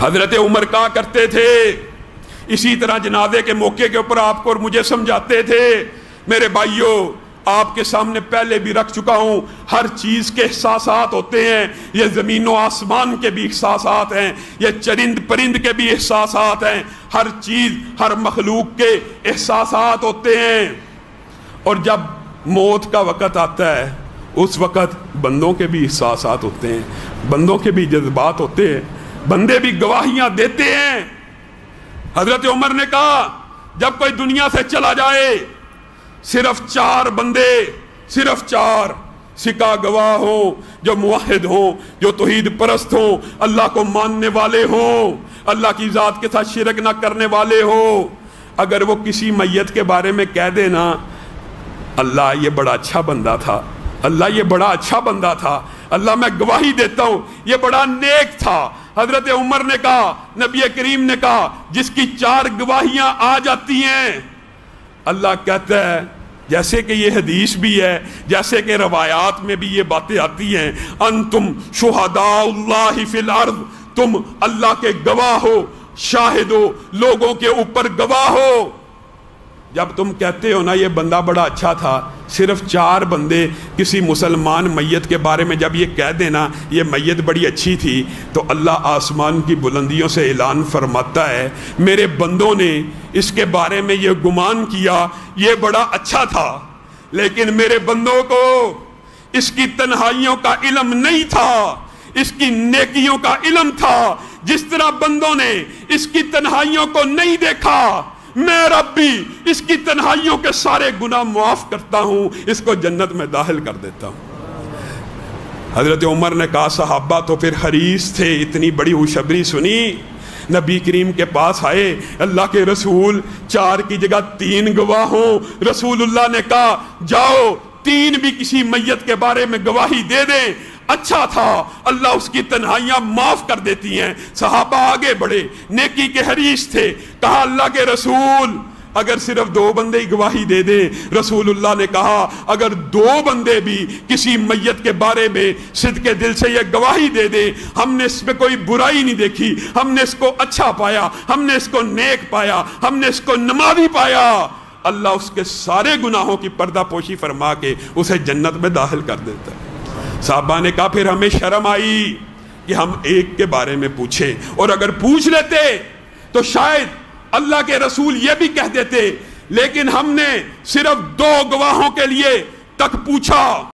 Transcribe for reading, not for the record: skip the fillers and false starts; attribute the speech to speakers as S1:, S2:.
S1: حضرت عمر کہا کرتے تھے، اسی طرح جنازے کے موقع کے اوپر آپ کو اور مجھے سمجھاتے تھے، میرے بھائیوں آپ کے سامنے پہلے بھی رکھ چکا ہوں، ہر چیز کے احساسات ہوتے ہیں، یہ زمین و آسمان کے بھی احساسات ہیں، یہ چرند پرند کے بھی احساسات ہیں، ہر چیز ہر مخلوق کے احساسات ہوتے ہیں۔ اور جب موت کا وقت آتا ہے اس وقت بندوں کے بھی احساسات ہوتے ہیں، بندوں کے بھی جذبات ہوتے ہیں، بندے بھی گواہیاں دیتے ہیں۔ حضرت عمر نے کہا جب کوئی دنیا سے چلا جائے صرف 4 بندے، صرف 4 سکا گواہ ہوں، جو موحد ہوں، جو توحید پرست ہوں، اللہ کو ماننے والے ہوں، اللہ کی ذات کے ساتھ شرک نہ کرنے والے ہوں۔ اگر وہ کسی میت کے بارے میں کہہ دینا اللہ یہ بڑا اچھا بندہ تھا، اللہ یہ بڑا اچھا بندہ تھا، اللہ میں گواہی دیتا ہوں یہ بڑا نیک تھا، حضرت عمر نے کہا، نبی کریم نے کہا جس کی 4 گواہیاں آ جاتی ہیں اللہ کہتا ہے، جیسے کہ یہ حدیث بھی ہے، جیسے کہ روایات میں بھی یہ باتیں آتی ہیں، انتم شہداء اللہ فی الارض، تم اللہ کے گواہ ہو، شاہد ہو، لوگوں کے اوپر گواہ ہو۔ جب تم کہتے ہو نا یہ بندہ بڑا اچھا تھا، صرف 4 بندے کسی مسلمان میت کے بارے میں جب یہ کہہ دینا یہ میت بڑی اچھی تھی، تو اللہ آسمان کی بلندیوں سے اعلان فرماتا ہے میرے بندوں نے اس کے بارے میں یہ گمان کیا یہ بڑا اچھا تھا، لیکن میرے بندوں کو اس کی تنہائیوں کا علم نہیں تھا، اس کی نیکیوں کا علم تھا۔ جس طرح بندوں نے اس کی تنہائیوں کو نہیں دیکھا، میں رب بھی اس کی تنہائیوں کے سارے گناہ معاف کرتا ہوں، اس کو جنت میں داخل کر دیتا ہوں۔ حضرت عمر نے کہا صحابہ تو پھر حریص تھے، اتنی بڑی خوشخبری سنی، نبی کریم کے پاس آئے، اللہ کے رسول 4 کی جگہ 3 گواہ ہوں۔ رسول اللہ نے کہا جاؤ 3 بھی کسی میت کے بارے میں گواہی دے دیں، اچھا تھا، اللہ اس کی تنہائیاں معاف کر دیتی ہیں۔ صحابہ آگے بڑھے، نیکی کے حریص تھے، کہا اللہ کے رسول اگر صرف 2 بندے ہی گواہی دے دیں۔ رسول اللہ نے کہا اگر 2 بندے بھی کسی میت کے بارے میں صدق دل سے یہ گواہی دے دیں، ہم نے اس میں کوئی برائی نہیں دیکھی، ہم نے اس کو اچھا پایا، ہم نے اس کو نیک پایا، ہم نے اس کو نمازی پایا، اللہ اس کے سارے گناہوں کی پردہ پوشی فرما کے اسے جنت میں داخل کر دیتا ہے۔ صحابہ نے کہا پھر ہمیں شرم آئی کہ ہم ایک کے بارے میں پوچھیں، اور اگر پوچھ لیتے تو شاید اللہ کے رسول یہ بھی کہہ دیتے، لیکن ہم نے صرف 2 گواہوں کے لیے تک پوچھا۔